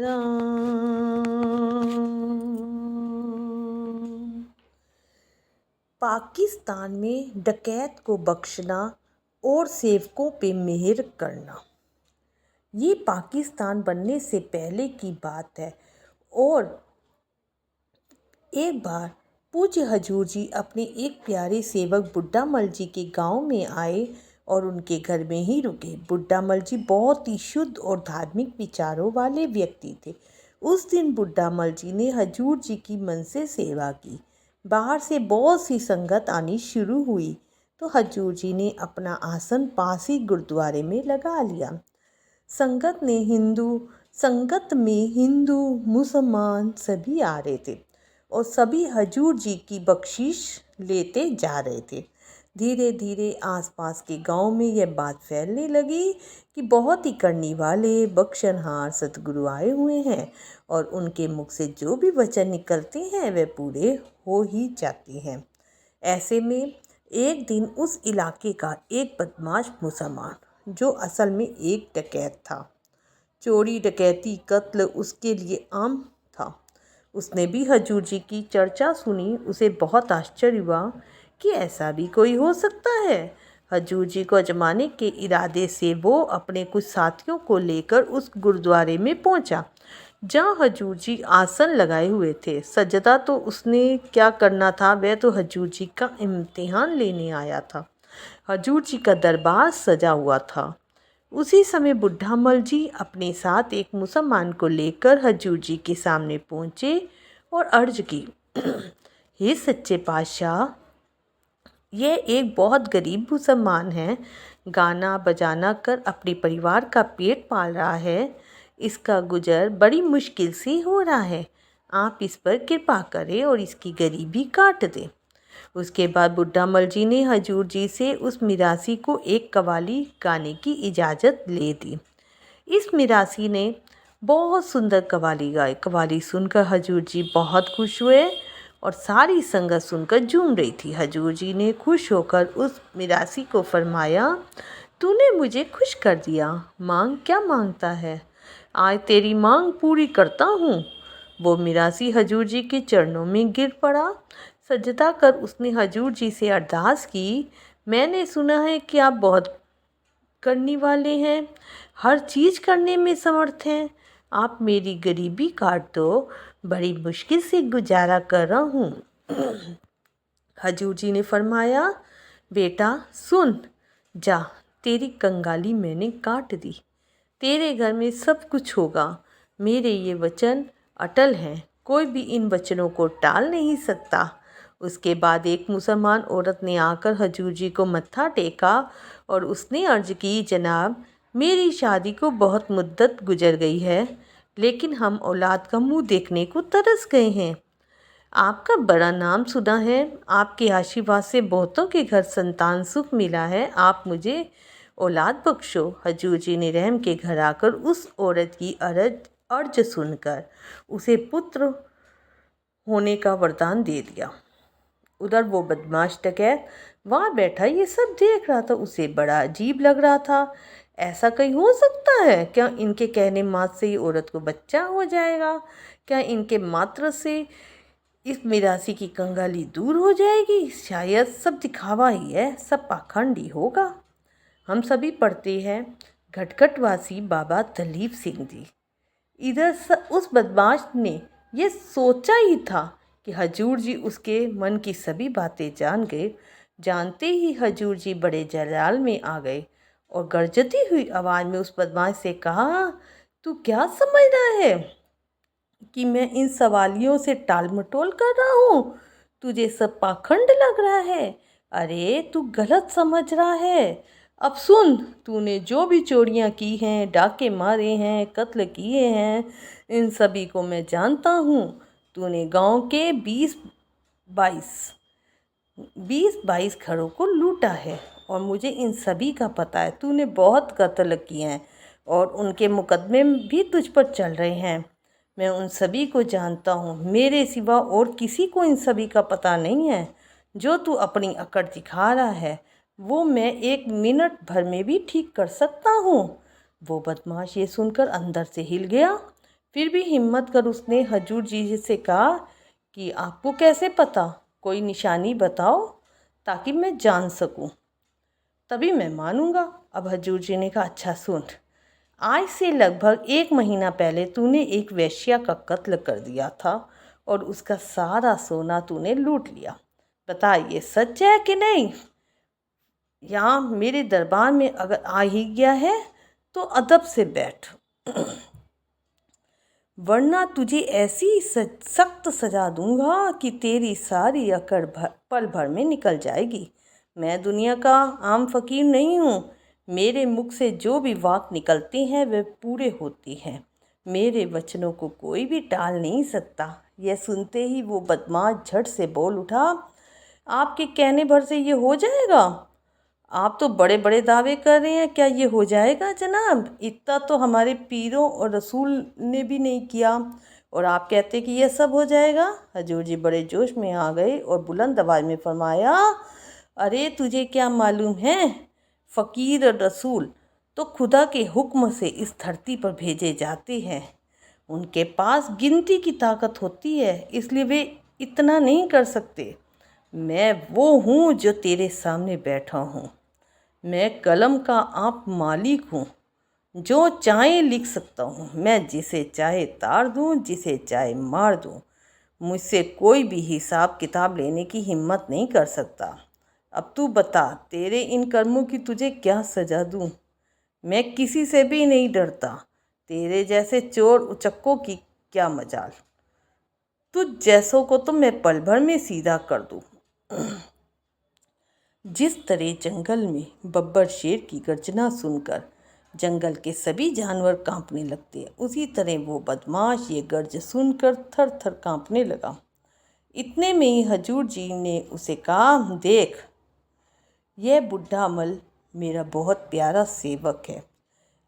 राम। पाकिस्तान में डकैत को बख्शना और सेवकों पे मेहर करना, ये पाकिस्तान बनने से पहले की बात है। और एक बार पूज्य हजूर जी अपने एक प्यारे सेवक बुड्ढा मल जी के गांव में आए और उनके घर में ही रुके। बुड्ढा मल जी बहुत ही शुद्ध और धार्मिक विचारों वाले व्यक्ति थे। उस दिन बुड्ढा मल जी ने हजूर जी की मन से सेवा की। बाहर से बहुत सी संगत आनी शुरू हुई तो हजूर जी ने अपना आसन पास ही गुरुद्वारे में लगा लिया। संगत में हिंदू मुसलमान सभी आ रहे थे और सभी हजूर जी की बख्शिश लेते जा रहे थे। धीरे धीरे आसपास के गांव में यह बात फैलने लगी कि बहुत ही करने वाले बख्शनहार सतगुरु आए हुए हैं और उनके मुख से जो भी वचन निकलते हैं वे पूरे हो ही जाते हैं। ऐसे में एक दिन उस इलाके का एक बदमाश मुसलमान, जो असल में एक डकैत था, चोरी डकैती कत्ल उसके लिए आम था, उसने भी हजूर जी की चर्चा सुनी। उसे बहुत आश्चर्य हुआ कि ऐसा भी कोई हो सकता है। हजूर जी को आजमाने के इरादे से वो अपने कुछ साथियों को लेकर उस गुरुद्वारे में पहुंचा जहां हजूर जी आसन लगाए हुए थे। सजदा तो उसने क्या करना था, वह तो हजूर जी का इम्तिहान लेने आया था। हजूर जी का दरबार सजा हुआ था। उसी समय बुड्ढा मल जी अपने साथ एक मुसलमान को लेकर हजूर जी के सामने पहुँचे और अर्ज की, हे सच्चे पातशाह, यह एक बहुत गरीब मुसलमान है, गाना बजाना कर अपने परिवार का पेट पाल रहा है, इसका गुजर बड़ी मुश्किल से हो रहा है, आप इस पर कृपा करें और इसकी गरीबी काट दें। उसके बाद बुड्ढा मल जी ने हजूर जी से उस मिरासी को एक कवाली गाने की इजाज़त ले दी। इस मिरासी ने बहुत सुंदर कवाली गाई। कवाली सुनकर हजूर जी बहुत खुश हुए और सारी संगत सुनकर झूम रही थी। हजूर जी ने खुश होकर उस मिरासी को फरमाया, तूने मुझे खुश कर दिया, मांग क्या मांगता है, आज तेरी मांग पूरी करता हूँ। वो मिरासी हजूर जी के चरणों में गिर पड़ा। सजदा कर उसने हजूर जी से अरदास की, मैंने सुना है कि आप बहुत करने वाले हैं, हर चीज़ करने में समर्थ हैं, आप मेरी गरीबी काट दो, बड़ी मुश्किल से गुजारा कर रहा हूँ। हजूर जी ने फरमाया, बेटा सुन, जा, तेरी कंगाली मैंने काट दी, तेरे घर में सब कुछ होगा, मेरे ये वचन अटल हैं, कोई भी इन वचनों को टाल नहीं सकता। उसके बाद एक मुसलमान औरत ने आकर हजूर जी को मत्था टेका और उसने अर्ज की, जनाब, मेरी शादी को बहुत मुद्दत गुजर गई है, लेकिन हम औलाद का मुंह देखने को तरस गए हैं। आपका बड़ा नाम सुना है, आपके आशीर्वाद से बहुतों के घर संतान सुख मिला है, आप मुझे औलाद बख्शो। हजूर जी ने रहम के घर आकर उस औरत की अर्ज सुनकर उसे पुत्र होने का वरदान दे दिया। उधर वो बदमाश डकैत वहाँ बैठा ये सब देख रहा था। उसे बड़ा अजीब लग रहा था, ऐसा कहीं हो सकता है क्या? इनके कहने मात्र से ही औरत को बच्चा हो जाएगा? क्या इनके मात्र से इस मिरासी की कंगाली दूर हो जाएगी? शायद सब दिखावा ही है, सब पाखंड ही होगा। हम सभी पढ़ते हैं घटघटवासी बाबा दलीप सिंह जी। इधर उस बदमाश ने ये सोचा ही था कि हजूर जी उसके मन की सभी बातें जान गए। जानते ही हजूर जी बड़े जलाल में आ गए और गरजती हुई आवाज़ में उस बदमाश से कहा, तू क्या समझ रहा है कि मैं इन सवालियों से टाल मटोल कर रहा हूँ? तुझे सब पाखंड लग रहा है? अरे तू गलत समझ रहा है। अब सुन, तूने जो भी चोरियाँ की हैं, डाके मारे हैं, कत्ल किए हैं, इन सभी को मैं जानता हूँ। तूने गांव के 20-22 घरों को लूटा है और मुझे इन सभी का पता है। तूने बहुत कत्ल किए हैं और उनके मुकदमे भी तुझ पर चल रहे हैं। मैं उन सभी को जानता हूँ, मेरे सिवा और किसी को इन सभी का पता नहीं है। जो तू अपनी अकड़ दिखा रहा है वो मैं 1 मिनट भर में भी ठीक कर सकता हूँ। वो बदमाश ये सुनकर अंदर से हिल गया। फिर भी हिम्मत कर उसने हजूर जी से कहा कि आपको कैसे पता, कोई निशानी बताओ ताकि मैं जान सकूं, तभी मैं मानूंगा। अब हजूर जी ने कहा, अच्छा सुन, आज से लगभग 1 महीना पहले तूने एक वेश्या का कत्ल कर दिया था और उसका सारा सोना तूने लूट लिया। बता ये सच है कि नहीं? यहाँ मेरे दरबार में अगर आ ही गया है तो अदब से बैठ, वरना तुझे ऐसी सख्त सजा दूंगा कि तेरी सारी अकड़ पल भर में निकल जाएगी। मैं दुनिया का आम फकीर नहीं हूँ, मेरे मुख से जो भी वाक निकलते हैं वे पूरे होते हैं, मेरे वचनों को कोई भी टाल नहीं सकता। यह सुनते ही वो बदमाश झट से बोल उठा, आपके कहने भर से ये हो जाएगा? आप तो बड़े बड़े दावे कर रहे हैं, क्या ये हो जाएगा जनाब? इतना तो हमारे पीरों और रसूल ने भी नहीं किया और आप कहते कि यह सब हो जाएगा। हजूर जी बड़े जोश में आ गए और बुलंद आवाज़ में फरमाया, अरे तुझे क्या मालूम है, फ़कीर और रसूल तो खुदा के हुक्म से इस धरती पर भेजे जाते हैं, उनके पास गिनती की ताकत होती है, इसलिए वे इतना नहीं कर सकते। मैं वो हूँ जो तेरे सामने बैठा हूँ, मैं कलम का आप मालिक हूँ, जो चाहे लिख सकता हूँ, मैं जिसे चाहे तार दूँ, जिसे चाहे मार दूँ, मुझसे कोई भी हिसाब किताब लेने की हिम्मत नहीं कर सकता। अब तू बता, तेरे इन कर्मों की तुझे क्या सज़ा दूँ? मैं किसी से भी नहीं डरता, तेरे जैसे चोर उचक्कों की क्या मजाल, तुझ जैसों को तो मैं पल भर में सीधा कर दूँ। जिस तरह जंगल में बब्बर शेर की गर्जना सुनकर जंगल के सभी जानवर कांपने लगते हैं, उसी तरह वो बदमाश ये गर्ज सुनकर थर थर कांपने लगा। इतने में ही हजूर जी ने उसे कहा, देख यह बुढ़ा मल मेरा बहुत प्यारा सेवक है,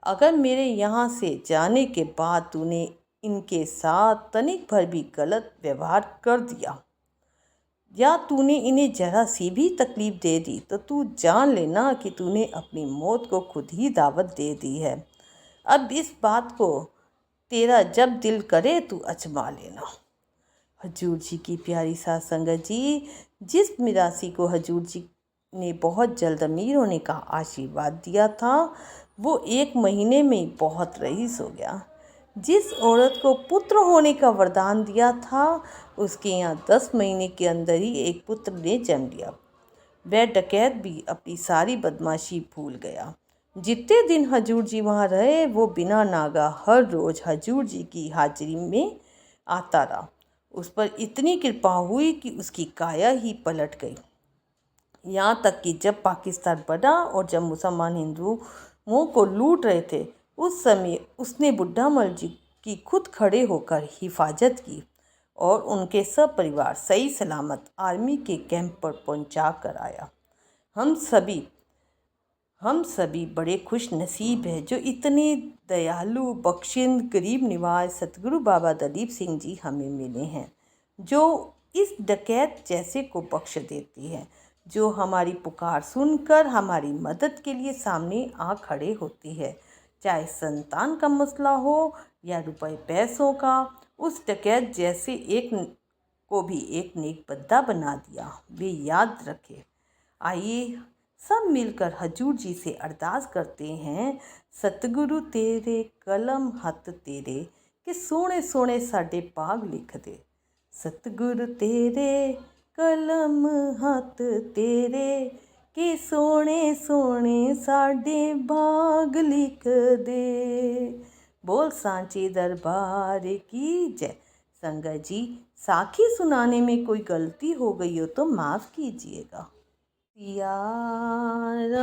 अगर मेरे यहाँ से जाने के बाद तूने इनके साथ तनिक भर भी गलत व्यवहार कर दिया या तूने इन्हें जरा सी भी तकलीफ़ दे दी तो तू जान लेना कि तूने अपनी मौत को खुद ही दावत दे दी है। अब इस बात को तेरा जब दिल करे तू अजमा लेना। हजूर जी की प्यारी साथ संगत जी, जिस मिरासी को हजूर जी ने बहुत जल्द अमीर होने का आशीर्वाद दिया था, वो 1 महीने में बहुत रईस हो गया। जिस औरत को पुत्र होने का वरदान दिया था, उसके यहाँ 10 महीने के अंदर ही एक पुत्र ने जन्म लिया। वह डकैत भी अपनी सारी बदमाशी भूल गया। जितने दिन हजूर जी वहाँ रहे, वो बिना नागा हर रोज़ हजूर जी की हाजिरी में आता रहा। उस पर इतनी कृपा हुई कि उसकी काया ही पलट गई। यहाँ तक कि जब पाकिस्तान बना और जब मुसलमान हिंदुओं को लूट रहे थे, उस समय उसने बुड्ढा मल जी की खुद खड़े होकर हिफाजत की और उनके सब परिवार सही सलामत आर्मी के कैंप पर पहुंचा कर आया। हम सभी बड़े खुश नसीब हैं जो इतने दयालु बख्शिंद गरीब निवाज सतगुरु बाबा दलीप सिंह जी हमें मिले हैं, जो इस डकैत जैसे को बख्श देती है, जो हमारी पुकार सुनकर हमारी मदद के लिए सामने आ खड़े होती है। चाहे संतान का मसला हो या रुपए पैसों का, उस डकैत जैसे एक को भी एक नेक बंदा बना दिया, वे याद रखे। आइए सब मिलकर हजूर जी से अरदास करते हैं, सतगुरु तेरे कलम हथ तेरे कि सोने सोने साडे भाग लिख दे। सतगुरु तेरे कलम हथ तेरे कि सोने सोने साडे भाग लिख दे। बोल सांचे दरबार की जय। संगत जी, साखी सुनाने में कोई गलती हो गई हो तो माफ़ कीजिएगा। यारा